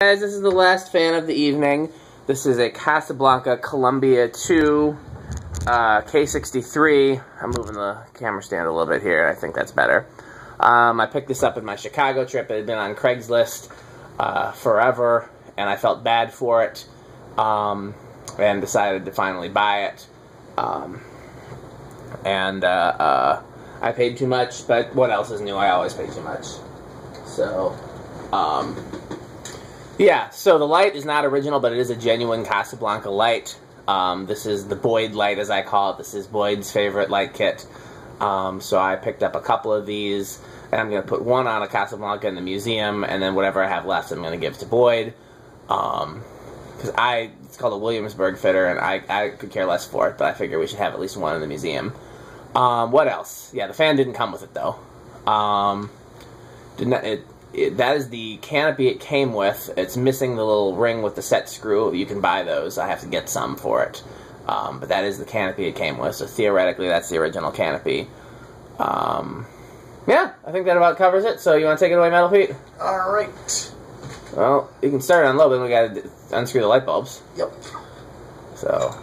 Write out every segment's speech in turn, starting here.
Guys, this is the last fan of the evening. This is a Casablanca Columbia 2 K63. I'm moving the camera stand a little bit here. I think that's better. I picked this up in my Chicago trip. It had been on Craigslist forever, and I felt bad for it, and decided to finally buy it. I paid too much, but what else is new? I always pay too much. So, yeah, so the light is not original, but it is a genuine Casablanca light. This is the Boyd light, as I call it. This is Boyd's favorite light kit. So I picked up a couple of these, and I'm going to put one on a Casablanca in the museum, and then whatever I have left I'm going to give to Boyd. Because it's called a Williamsburg fitter, and I could care less for it, but I figure we should have at least one in the museum. What else? Yeah, the fan didn't come with it, though. That is the canopy it came with. It's missing the little ring with the set screw. You can buy those. I have to get some for it. But that is the canopy it came with, so theoretically that's the original canopy. Yeah, I think that about covers it. So you want to take it away, Metal Pete? Alright. Well, you can start it on low, but we got to unscrew the light bulbs. Yep. So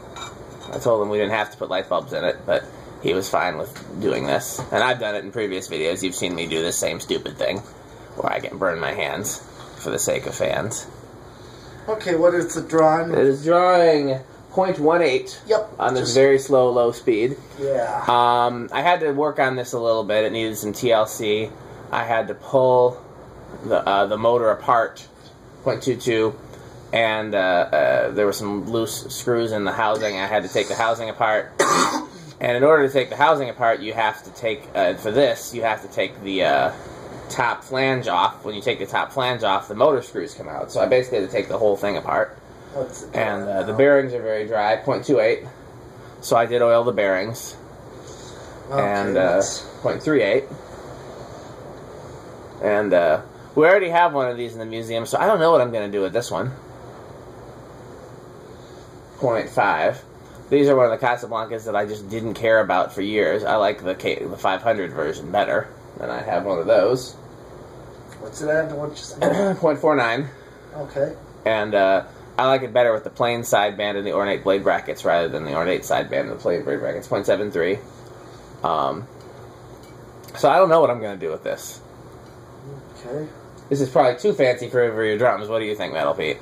I told him we didn't have to put light bulbs in it, but he was fine with doing this. And I've done it in previous videos. You've seen me do this same stupid thing, where I can burn my hands for the sake of fans. Okay, what is the drawing? It is drawing 0.18 yep, on this very slow, low speed. Yeah. I had to work on this a little bit. It needed some TLC. I had to pull the motor apart, 0.22, and there were some loose screws in the housing. I had to take the housing apart. And in order to take the housing apart, you have to take, for this, you have to take the top flange off. When you take the top flange off, the motor screws come out. So I basically had to take the whole thing apart. And the bearings are very dry, 0.28. So I did oil the bearings. Okay, and 0.38. And we already have one of these in the museum, so I don't know what I'm going to do with this one. 0.5. These are one of the Casablancas that I just didn't care about for years. I like the 500 version better, and I have one of those. What's it at? 0.49. Okay. And I like it better with the plain sideband and the ornate blade brackets rather than the ornate sideband and the plain blade brackets. 0.73. So I don't know what I'm going to do with this. Okay. This is probably too fancy for your drums. What do you think, Metal Pete?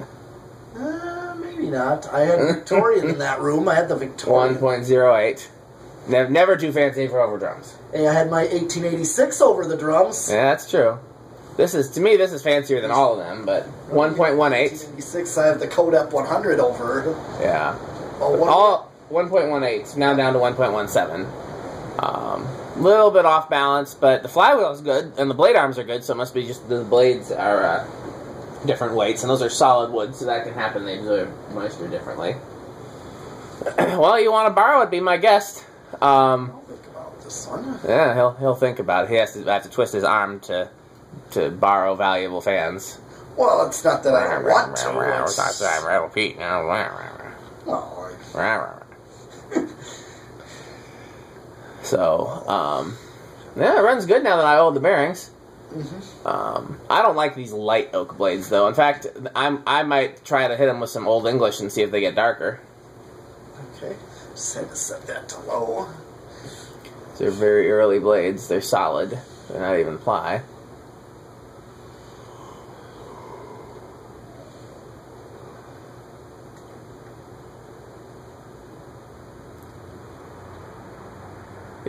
Maybe not. I had Victorian in that room. I had the Victorian. 1.08. Never too fancy for over drums. Hey, I had my 1886 over the drums. Yeah, that's true. To me, this is fancier than all of them, but 1.18. 1886, I have the Codep 100 over. Yeah. Oh, all 1.18. Now down to 1.17. Little bit off balance, but the flywheel is good, and the blade arms are good, so it must be just the blades are different weights, and those are solid wood, so that can happen. They absorb moisture differently. Well, you want to borrow it? Be my guest. I'll think about this one. Yeah, he'll think about it. I have to twist his arm to borrow valuable fans. Well, it's not that I want to. So, yeah, it runs good now that I oiled the bearings. I don't like these light oak blades, though. In fact, I might try to hit them with some Old English and see if they get darker. Okay, just had to set that to low. They're very early blades. They're solid. They're not even ply.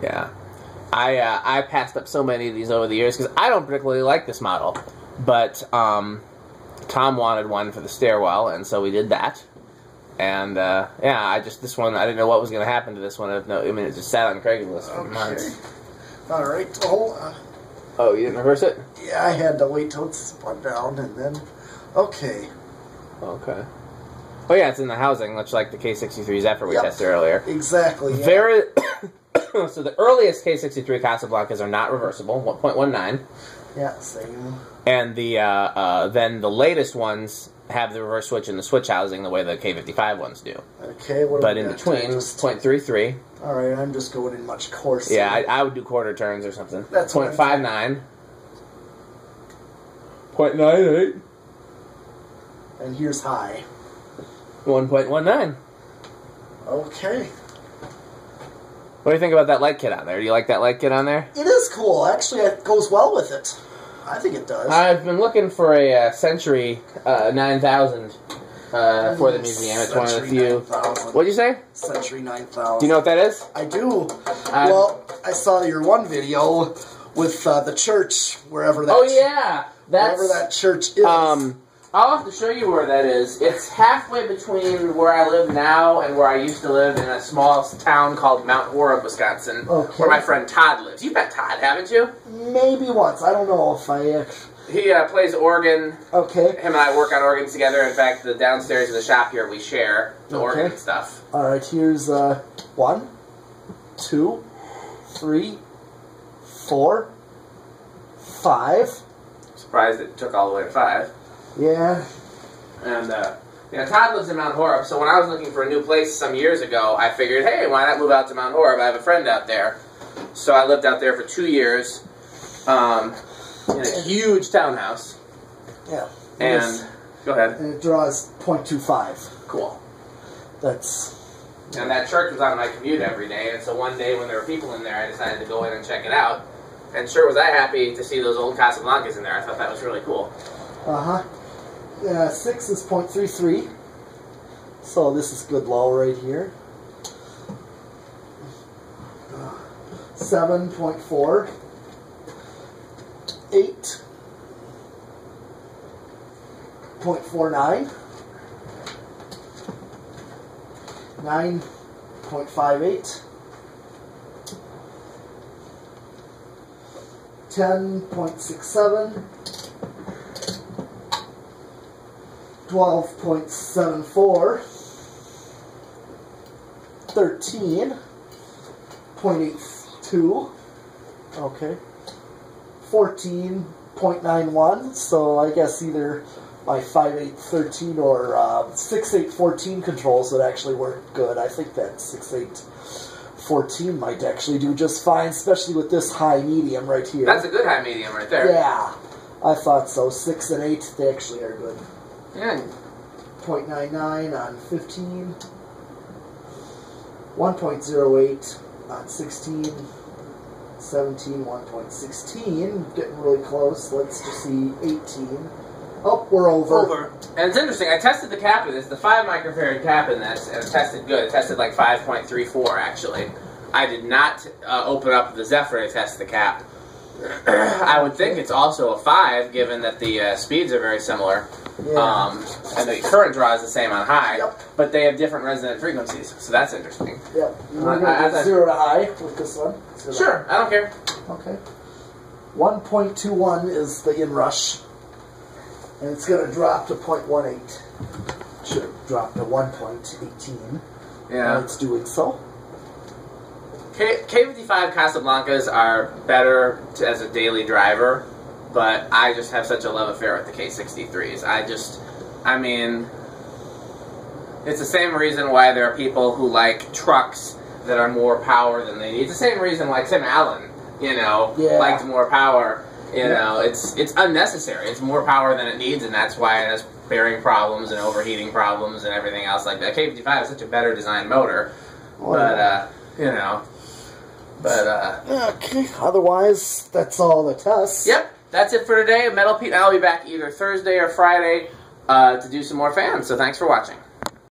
Yeah. I passed up so many of these over the years because I don't particularly like this model. But Tom wanted one for the stairwell, and so we did that. And yeah, this one, I didn't know what was going to happen to this one. It just sat on Craigslist for months. Alright, oh, you didn't reverse it? Yeah, I had to wait till it's spun down, and then... Okay. Okay. Oh yeah, it's in the housing, much like the K63 Zephyr we tested earlier. Exactly, yeah. Very... So the earliest K63 Casablancas are not reversible, 1.19. Yeah, same. And then the latest ones have the reverse switch in the switch housing the way the K55 ones do. Okay, what But in between, 0.33. Alright, I'm just going in much coarser. Yeah, I would do quarter turns or something. That's 0.59. 0.98. And here's high. 1.19. Okay. What do you think about that light kit on there? Do you like that light kit on there? It is cool. Actually, it goes well with it. I think it does. I've been looking for a Century 9000 for the museum. It's one of the few. 9000. What'd you say? Century 9000. Do you know what that is? I do. Well, I saw your one video with the church, wherever that. Oh yeah, wherever that church is. I'll have to show you where that is. It's halfway between where I live now and where I used to live in a small town called Mount Horeb, Wisconsin, where my friend Todd lives. You've met Todd, haven't you? Maybe once. I don't know if I. He plays organ. Okay. Him and I work on organs together. In fact, the downstairs of the shop here, we share the organ and stuff. All right. Here's 1, 2, 3, 4, 5. Surprised it took all the way to 5. Yeah. And, Todd lives in Mount Horeb, so when I was looking for a new place some years ago, I figured, hey, why not move out to Mount Horeb? I have a friend out there. So I lived out there for 2 years, in a huge townhouse. Yeah. And, go ahead. And it draws 0.25. Cool. That's... And that church was on my commute every day, and so one day when there were people in there, I decided to go in and check it out. And sure was I happy to see those old Casablancas in there. I thought that was really cool. Uh-huh. 6 is 0.33. So this is good low right here. 7.4. 8.49. 9.58. 10.67. 12.74, 13.82, okay, 14.91, so I guess either my 5.8.13 or 6.8.14 controls would actually work good. I think that 6.8.14 might actually do just fine, especially with this high medium right here. That's a good high medium right there. Yeah, I thought so. 6 and 8, they actually are good. Yeah. 0.99 on 15, 1.08 on 16, 17, 1.16, getting really close. Let's just see, 18. Oh, we're over. And it's interesting, I tested the cap in this, the 5 microfarad cap in this, and it tested good. It tested like 5.34 actually. I did not open up the Zephyr to test the cap. I would think it's also a 5, given that the speeds are very similar. Yeah. And the current draw is the same on high, Yep. but they have different resonant frequencies, so that's interesting. Yep. We're going to go 0 to high with this one. Sure, I don't care. Okay. 1.21 is the inrush, and it's going to drop to 0.18. Should have dropped to 1.18. Yeah. And it's doing so. K55 Casablancas are better as a daily driver, but I just have such a love affair with the K63s. I mean, it's the same reason why there are people who like trucks that are more power than they need. It's the same reason why Tim Allen, liked more power. You know, it's unnecessary. It's more power than it needs, and that's why it has bearing problems and overheating problems and everything else like that. K55 is such a better designed motor, but, Okay, otherwise, that's all the tests. Yep, that's it for today. Metal Pete and I will be back either Thursday or Friday to do some more fans, so thanks for watching.